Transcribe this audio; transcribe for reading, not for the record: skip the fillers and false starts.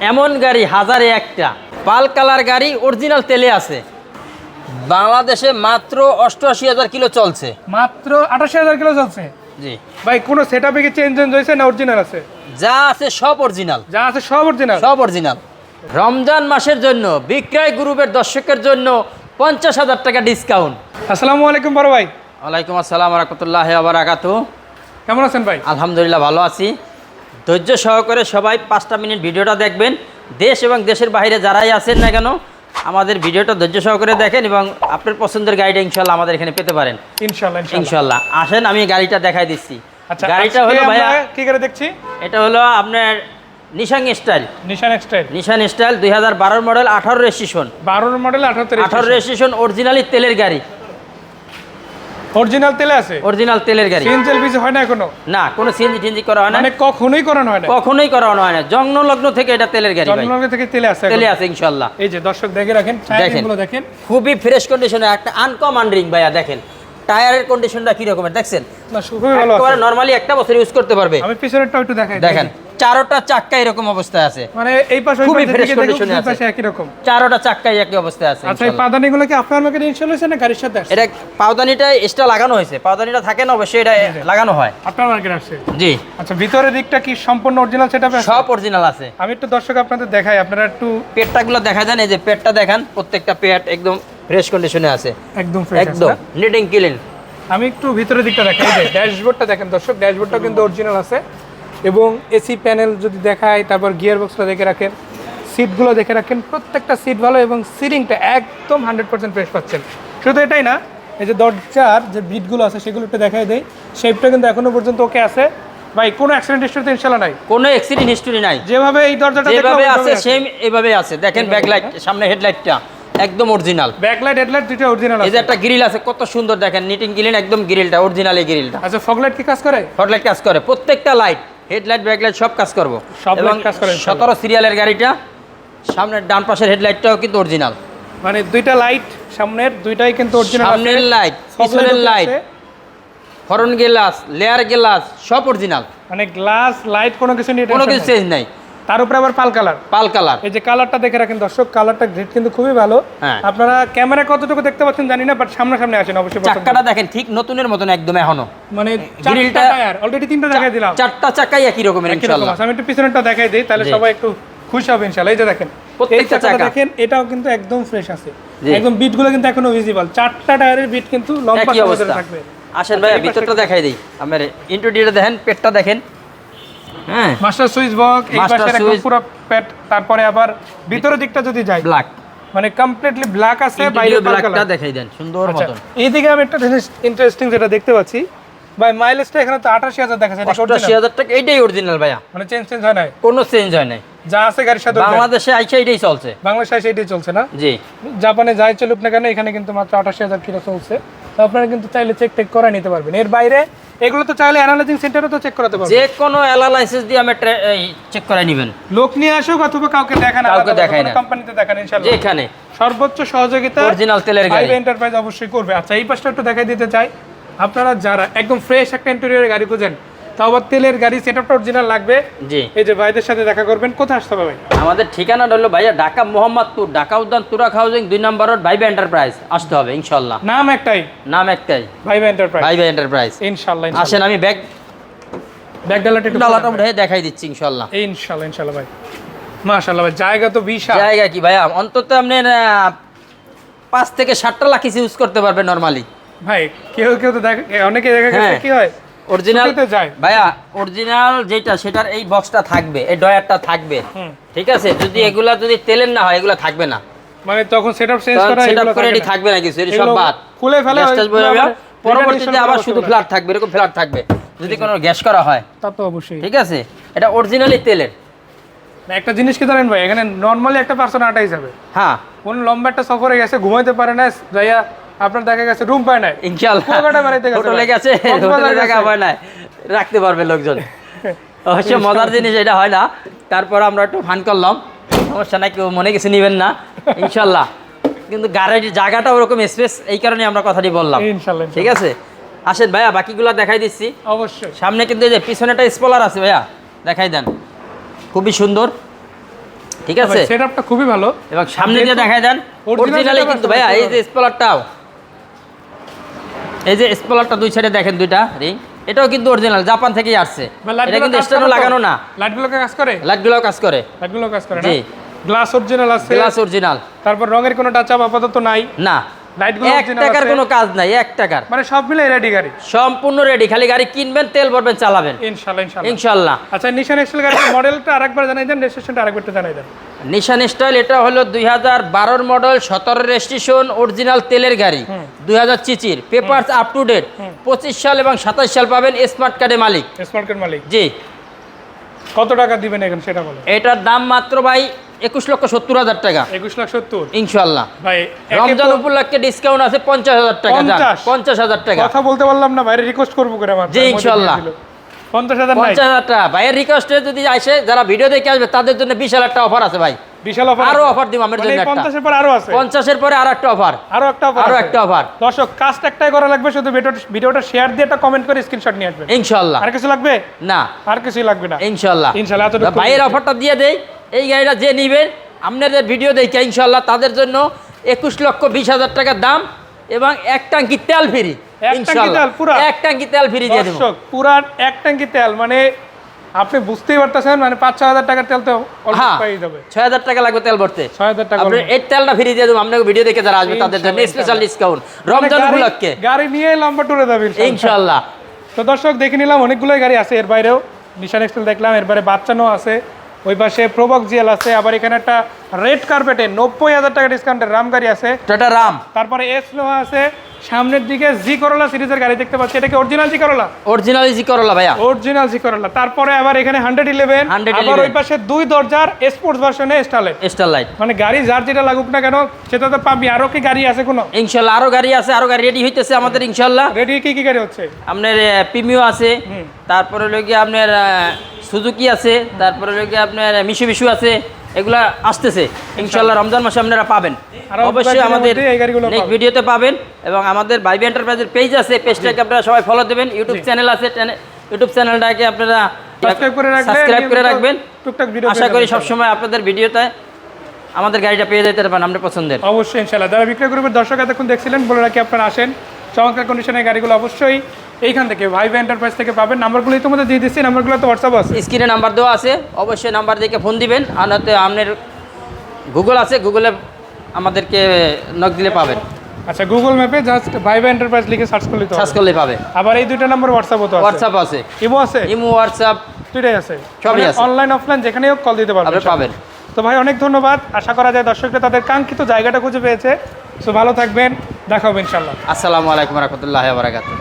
এমন গাড়ি হাজারে একটা। পাল কালার গাড়ি, অরিজিনাল তেলে আছে। বাংলাদেশে মাত্র 88,000 কিলো চলছে। মাত্র 88,000 কিলো চলছে। জি ভাই কোনো সেটআপে কি চেঞ্জ হয়েছে না অরিজিনাল আছে? যা আছে সব অরিজিনাল। যা আছে সব অরিজিনাল। সব অরিজিনাল। রমজান মাসের জন্য বিক্রয় গ্রুপের দর্শকের জন্য 50,000 টাকা ডিসকাউন্ট। আসসালামু আলাইকুম বড় ভাই। ওয়ালাইকুম আসসালাম ওয়া রাহমাতুল্লাহি ওয়া বারাকাতুহু। কেমন আছেন ভাই? আলহামদুলিল্লাহ ভালো আছি। ধৈর্য সহকারে সবাই 5টা মিনিট ভিডিওটা দেখবেন। দেশ এবং দেশের বাইরে যারাই আছেন না কেন আমাদের ভিডিওটা ধৈর্য সহকারে দেখেন এবং আপনার পছন্দের গাড়িটা ইনশাআল্লাহ আমাদের এখানে পেতে পারেন। ইনশাআল্লাহ ইনশাআল্লাহ। আসেন আমি গাড়িটা দেখাই দিচ্ছি। আচ্ছা, গাড়িটা হলো ভাইয়া কি করে দেখছি? এটা হলো আপনার নিশান স্টাইল। নিশান style 2012 model, 18 registration. 12 model, 18 registration. Originally তেলের গাড়ি। অরিজিনাল তেলে আছে। অরিজিনাল তেলের গাড়ি। সিএনজি এলপিজি হয় না এখনো? না, কোনো সিএনজি টিএনজি করা হয় না। মানে কখনোই করানো হয় না? কখনোই করানো হয় না। জন্মলগ্ন থেকে এটা তেলের গাড়ি ভাই। জন্মলগ্ন থেকে তেলে আছে। তেলে আছে ইনশাআল্লাহ। এই যে দর্শক দেখে রাখেন, টায়ারগুলো দেখেন খুবই ফ্রেশ কন্ডিশনে। একটা আনকমন রিং ভাইয়া দেখেন। টায়ারের কন্ডিশনটা কি রকমের দেখছেন? না, খুবই ভালো আছে। একেবারে নরমালি একটা বছর ইউজ করতে পারবে। আমি পিছনেরটাও একটু দেখাই। দেখেন চারোটা চাক্কা এরকম অবস্থায় আছে। মানে এই পাশে খুবই ফ্রেশ কন্ডিশনে আছে। পাশে একই রকম চারোটা চাক্কাই একই অবস্থায় আছে। আচ্ছা, এই পাদানিগুলো কি আপনার মার্কেটে ইনস্টল হয়েছে না গাড়ির সাথে আসছে? এটা পাওদানিটা এক্সট্রা লাগানো হয়েছে। পাওদানিটা থাকে না, অবশ্যই এটা লাগানো হয়। আপনার মার্কেটে আসছে? জি। আচ্ছা, ভিতরের দিকটা কি সম্পূর্ণ অরিজিনাল সেটআপ আছে? সব অরিজিনাল আছে। আমি একটু দর্শক আপনাদের দেখাই, আপনারা একটু পেটটাগুলো দেখা দেন। এই যে পেটটা দেখেন, প্রত্যেকটা পেট একদম ফ্রেশ কন্ডিশনে আছে। একদম ফ্রেশ আছে। একদম নিট এন্ড ক্লিন। আমি একটু ভিতরের দিকটা দেখাই। এই যে ড্যাশবোর্ডটা দেখেন দর্শক, ড্যাশবোর্ডটাও কিন্তু অরিজিনাল আছে এবং এসি প্যানেল যদি দেখাই, তারপর গিয়ার বক্সটা দেখে রাখেন, সিটগুলো দেখে রাখেন, প্রত্যেকটা সিট ভালো এবং সিটিংটা একদম 100% ফ্রেশ পাচ্ছেন। শুধু এটাই না, এই যে দরজার যে বিটগুলো আছে সেগুলো একটু দেখাই দেই। শেপটা কিন্তু এখনো পর্যন্ত ওকে আছে ভাই। কোনো অ্যাক্সিডেন্ট হিস্টরি তো ইনশাআল্লাহ নাই? কোনো অ্যাক্সিডেন্ট হিস্টরি নাই। যেভাবে এই দরজাটা যেভাবে আছে সেম এভাবে আছে। দেখেন ব্যাকলাইট, সামনে হেডলাইটটা একদম অরিজিনাল। ব্যাকলাইট হেডলাইট দুটো অরিজিনাল আছে। এই যে একটা গ্রিল আছে, কত সুন্দর দেখেন, নিট এন্ড ক্লিন একদম। গ্রিলটা অরিজিনালি গ্রিলটা। আচ্ছা, ফগলাইট কি কাজ করে? ফগলাইট কাজ করে। প্রত্যেকটা লাইট, হেডলাইট, ব্যাকলাইট সব কাজ করব। সব লাইট কাজ করে। 17 সিরিয়ালের গাড়িটা। সামনের ডান পাশের হেডলাইটটাও কিন্তু অরিজিনাল। মানে দুইটা লাইট সামনের দুইটাই কিন্তু অরিজিনাল আছে। সামনের লাইট, পিছনের light, horn glass, layer glass সব অরিজিনাল। মানে গ্লাস লাইট কোনো কিছু নিয়ে কোনো কিছু চেঞ্জ নাই। তার উপরে আবার পাল কালার। পাল কালার। এই যে কালারটা দেখে রাখেন দর্শক, কালারটা গ্রেড কিন্তু খুবই ভালো। হ্যাঁ। আপনারা ক্যামেরা কতটুকু দেখতে পাচ্ছেন জানি না, বাট সামনাসামনি আসেন অবশ্যই। চাক্কাটা দেখেন ঠিক নতুনের মতন একদম এখনো। মানে গ্রিলটা টায়ার অলরেডি 3টা দেখাই দিলাম। চারটা চাকাই একই রকমের ইনশাআল্লাহ। আমি একটু পিছনেরটা দেখাই দেই, তাহলে সবাই একটু খুশি হবে ইনশাআল্লাহ। এই যে দেখেন প্রত্যেকটা চাকা দেখেন, এটাও কিন্তু একদম ফ্রেশ আছে। একদম বিটগুলো কিন্তু এখনো ভিজিবল। 4টা টায়ারের বিট কিন্তু লম্বা করে থাকবে। আসেন ভাই ভিতরটা দেখাই দেই। আমার ইন্টেরিয়রটা দেখেন, পেটটা দেখেন। হ্যাঁ, মাস্টার সুইচ বক্স এই পাশে একদম পুরো পেট। তারপরে আবার ভিতরের দিকটা যদি যাই, ব্ল্যাক, মানে কমপ্লিটলি ব্ল্যাক আছে, বাইরে ব্ল্যাকটা দেখাই দেন সুন্দর মতন। এইদিকে আমি একটা জিনিস ইন্টারেস্টিং যেটা দেখতে পাচ্ছি ভাই, মাইলেজটা এখানে তো 88,000 দেখাচ্ছে। 88,000 টাকা। এইটাই অরিজিনাল ভাইয়া। মানে চেঞ্জ হয় নাই? কোনো চেঞ্জ হয় নাই। যা আছে গাড়ির সাথে বাংলাদেশে আইসা এটাই চলছে। বাংলাদেশে এটাই চলছে না? জি। জাপানে যাই চলুক না কেন, এখানে কিন্তু মাত্র 88,000 কিলো চলছে। তো আপনারা কিন্তু চাইলে চেক করে নিতে পারবেন। এর বাইরে এগুলো তো চাইলে অ্যানালাইজিং সেন্টারে তো চেক করাতে পারবেন। যে কোনো এলা লাইসেন্স দিয়ে আমি চেক করাই নেবেন। লোক নিয়ে আসুক অথবা কাউকে দেখান, কাউকে দেখাই না, কোম্পানিতে দেখান ইনশাআল্লাহ। যেখানে সর্বোচ্চ সহযোগিতা অরিজিনাল তেলের গাড়ি হাইওয়ে এন্টারপ্রাইজ অবশ্যই করবে। আচ্ছা, এই পাশটা একটু দেখাই দিতে চাই। আপনারা যারা একদম ফ্রেশ একটা ইন্টেরিয়রের গাড়ি খুঁজেন, তাও আবার তেলের গাড়ি, সেটআপটা অরিজিনাল লাগবে, জি, এই যে ভাইদের সাথে দেখা করবেন। কোথায় আসতে হবে ভাই? আমাদের ঠিকানাটা হলো ভাইয়া ঢাকা মোহাম্মদপুর, ঢাকা উদ্যান তুরাক হাউজিং 2 নম্বর রোড, ভাইবা এন্টারপ্রাইজ আসতে হবে ইনশাআল্লাহ। নাম একটাই, ভাইবা এন্টারপ্রাইজ। ইনশাআল্লাহ। আসেন আমি ব্যাগ ডালাটা উঠে দেখাই দিচ্ছি ইনশাআল্লাহ। ইনশাআল্লাহ ভাই। মাশাআল্লাহ ভাই, জায়গা তো বিশাল। জায়গা কি ভাইয়া, অন্তত আপনি 5 থেকে 7টা লাখিস ইউজ করতে পারবেন নরমালি ভাই। কেউ তো অনেকে দেখা গেছে কি হয়, অরিজিনাল ভাইয়া, অরিজিনাল যেটা সেটার এই বক্সটা থাকবে, এই ডয়ারটা থাকবে, ঠিক আছে? যদি এগুলা যদি তেলের না হয়, এগুলা থাকবে না। মানে তখন সেটআপ চেঞ্জ করা, সেটআপ করে থাকবে না কিছু, এর সব বাদ খুলে ফেলা, পরবর্তীতে আবার শুধু ফ্ল্যাট থাকবে, এরকম ফ্ল্যাট থাকবে যদি কোনো গ্যাস করা হয়, তা তো অবশ্যই। ঠিক আছে? এটা অরিজিনালি তেলের। একটা জিনিস কি জানেন ভাই, এখানে নরমালি একটা পার্সন আটাই যাবে। হ্যাঁ, কোন লম্বা একটা সফরে গেছে, ঘুমাইতে পারে না, যাইয়া আপনার দেখা গেছে রুম পায় না, ইনশাআল্লাহ হোটেলে গেছে, হোটেলে জায়গা পায় না, রাখতে পারবে লোকজন। অবশ্য মজার জিনিস এটা হয় না, তারপর আমরা একটু ফান করলাম, সমস্যা নাই, কেউ মনে কিছু নিবেন না ইনশাআল্লাহ। কিন্তু গাড়ির জায়গাটা ওরকম স্পেস, এই কারণে আমরা কথাটি বললাম ইনশাআল্লাহ। ঠিক আছে, আসেন ভাইয়া বাকিগুলো দেখাই দিচ্ছি। অবশ্যই। সামনে কিন্তু এই যে পিছনে একটা স্পয়লার আছে ভাইয়া, দেখাই দেন, খুবই সুন্দর। ঠিক আছে, সেটআপটা খুবই ভালো। এবং সামনে দিয়ে দেখায় দেন Original অরিজিনালি setup কিন্তু আছে, ভাইয়া। দেখতে এই যে স্পলারটাও, এই যে স্পলারটা দুই সাইডে দেখেন দুইটা রিং, এটাও কিন্তু অরিজিনাল, জাপান থেকেই আসছে। এটা কিন্তু স্ট্যান্ডও লাগানো না, লাইটগুলো কাজ করে, লাইটগুলো কাজ করে, লাইটগুলো কাজ করে না। জি, গ্লাস অরিজিনাল আছে, গ্লাস অরিজিনাল, তারপর রঙের কোনো টাচ আপ আপাতত নাই, না লাইটগুলো 1 অরিজিনাল টাকার আছে, কোনো কাজ নাই, 1 টাকার, মানে সব মিলে রেডি গাড়ি সম্পূর্ণ রেডি। খালি গাড়ি কিনবেন, তেল ভরবেন, চালাবেন ইনশাআল্লাহ ইনশাআল্লাহ। ইনশাআল্লাহ। আচ্ছা, নিশান এক্সেল গাড়ির মডেলটা আরেকবার জানাই দেন, রেজিস্ট্রেশনটা আরেকবার জানাই দেন। নিশান স্টাইল, এটা হলো 2012 মডেল, 17 রেজিস্ট্রেশন, অরিজিনাল তেলের গাড়ি, 2000 সিসির, পেপারস আপ টু ডেট, 25 সাল এবং 27 সাল পাবেন, স্মার্ট কার্ডের মালিক। স্মার্ট কার্ড মালিক, জি। কত টাকা দিবেন এখন সেটা বলেন। এটার দাম মাত্র ভাই 21,70,000 টাকা, 21,70,000 ইনশাআল্লাহ। ভাই। রমজান উপলক্ষে ডিসকাউন্ট আছে 50,000 টাকা, 50,000 টাকা। কথা বলতে পারলাম না, বাইরে রিকোয়েস্ট করবো করে আমার। জি, ইনশাআল্লাহ। 50,000 নাই, 50,000 টাকা ভাইয়ের রিকোয়েস্টে যদি আসে, যারা ভিডিও দেখে আসবে তাদের জন্য 20,000 টাকা অফার আছে ভাই। বিশাল অফার, আরো অফার দিব আমার জন্য একটা। 50 এর পর আরো আছে, 50 এর পরে আরো একটা অফার, আরো একটা অফার, আরো একটা অফার। দর্শক কাজটা একটাই করা লাগবে, শুধু ভিডিওটা শেয়ার দিয়ে একটা কমেন্ট করে স্ক্রিনশট নিয়ে আসবেন। ইনশাআল্লাহ। আর কিছু লাগবে না, আর কিছুই লাগবে না, ইনশাআল্লাহ। ইনশাআল্লাহ। এতটুকু ভাইয়ের অফারটা দিয়ে দেই, এই গাড়িটা যে নিবেন আপনাদের ভিডিও দেখে ইনশাআল্লাহ তাদের জন্য 21,20,000 টাকার দাম এবং 1 ট্যাঙ্কি তেল ফ্রি। ইনশাআল্লাহ, পুরা 1 ট্যাঙ্কি তেল ফ্রি দিয়ে দেব। দর্শক পুরা 1 ট্যাঙ্কি তেল, মানে আপনি বুঝতেই পারতেছেন, মানে 5-6 টাকার তেল তো অলরেডি হ্যাঁ, পেয়ে যাবে। 6,000 টাকা লাগবে তেল ভরতে, 6,000 টাকা আপনি এই তেলটা ফ্রি দিয়ে দেব আপনাকে ভিডিও দেখে যারা আসবে তাদের জন্য স্পেশাল ডিসকাউন্ট রমজান উপলক্ষে। গাড়ি নিয়ে লম্বা টুরে যাবে ইনশাআল্লাহ। তো দর্শক দেখে নিলাম অনেকগুলোই গাড়ি আছে, এর বাইরেও নিশান এক্সেল দেখলাম, এর বাইরে বাচ্চানো আছে, ওই পাশে প্রবক জিএল আছে, আবার এখানে একটা রেড কার্পেটে 90,000 টাকা ডিসকাউন্টের রাম গাড়ি আছে, টয়োটা রাম, তারপরে এস নোয়া আছে, সামনের দিকে জি করোলা সিরিজের গাড়ি দেখতে পাচ্ছি, এটা কি অরিজিনাল জি করোলা? অরিজিনাল জি করলা ভাইয়া, অরিজিনাল জি করোলা। তারপরে আবার এখানে 111, আবার ওই পাশে 2 দরজার স্পোর্টস ভার্সনে স্টারলাইট। মানে গাড়ি যার যেটা লাগুক না কেন সেটা তো পাবি। আরো কি গাড়ি আছে কোনো? ইনশাআল্লাহ আরো গাড়ি আছে, আরো গাড়ি রেডি হইতেছে আমাদের ইনশাআল্লাহ। রেডি কি কি গাড়ি হচ্ছে? আপনার প্রিমিও আছে, তারপরে হলো কি আপনার সুজুকি আছে, তারপরে হলো কি আপনার মিশুবিশু আছে, এগুলা আসতেছে ইনশাআল্লাহ। রমজান মাসে আপনারা পাবেন, অবশ্যই আমাদের নেক্সট ভিডিওতে পাবেন। এবং আমাদের ভাইবি এন্টারপ্রাইজের পেজ আছে, পেজটাকে আপনারা সবাই ফলো দেবেন। ইউটিউব চ্যানেল আছে, ইউটিউব চ্যানেলটাকে আপনারা সাবস্ক্রাইব করে রাখবেন। টুকটাক ভিডিও আশা করি সবসময় আপনাদের ভিডিওতে আমাদের গাড়িটা পেয়ে যেতে পারেন আপনার পছন্দের। অবশ্যই ইনশাআল্লাহ। যারা বিক্রয় গ্রুপের দর্শক এতক্ষণ দেখছিলেন, বলে রাখি আপনারা আসেন, চমৎকার কন্ডিশনের গাড়িগুলো অবশ্যই এইখান থেকে ভাইবি এন্টারপ্রাইজ থেকে পাবেন। নাম্বারগুলো তোমাদের দিয়ে দিচ্ছি, নাম্বারগুলো তো হোয়াটসঅ্যাপ আছে, স্ক্রিনে নাম্বার দেওয়া আছে, অবশ্যই নাম্বার দেখে ফোন দিবেন। আর নয়তো আপনার গুগল আছে, গুগলে আমাদেরকে নক দিলে পাবেন। আচ্ছা, গুগল ম্যাপে জাস্ট ভাইবি এন্টারপ্রাইজ লিখে সার্চ করলে পাবে। আবার এই দুইটা নাম্বার হোয়াটসঅ্যাপও তো আছে, হোয়াটসঅ্যাপ আছে, ইমো আছে, ইমো হোয়াটসঅ্যাপ দুইটাই আছে, সবই আছে, অনলাইন অফলাইন যেখানেই হোক কল দিতে পারবেন। তো ভাই অনেক ধন্যবাদ। আশা করা যায় দর্শকরা তাদের কাঙ্ক্ষিত জায়গাটা খুঁজে পেয়েছে। সো ভালো থাকবেন, দেখা হবে ইনশাআল্লাহ। আসসালামু আলাইকুম ওয়া রাহমাতুল্লাহি ওয়া বারাকাতুহু।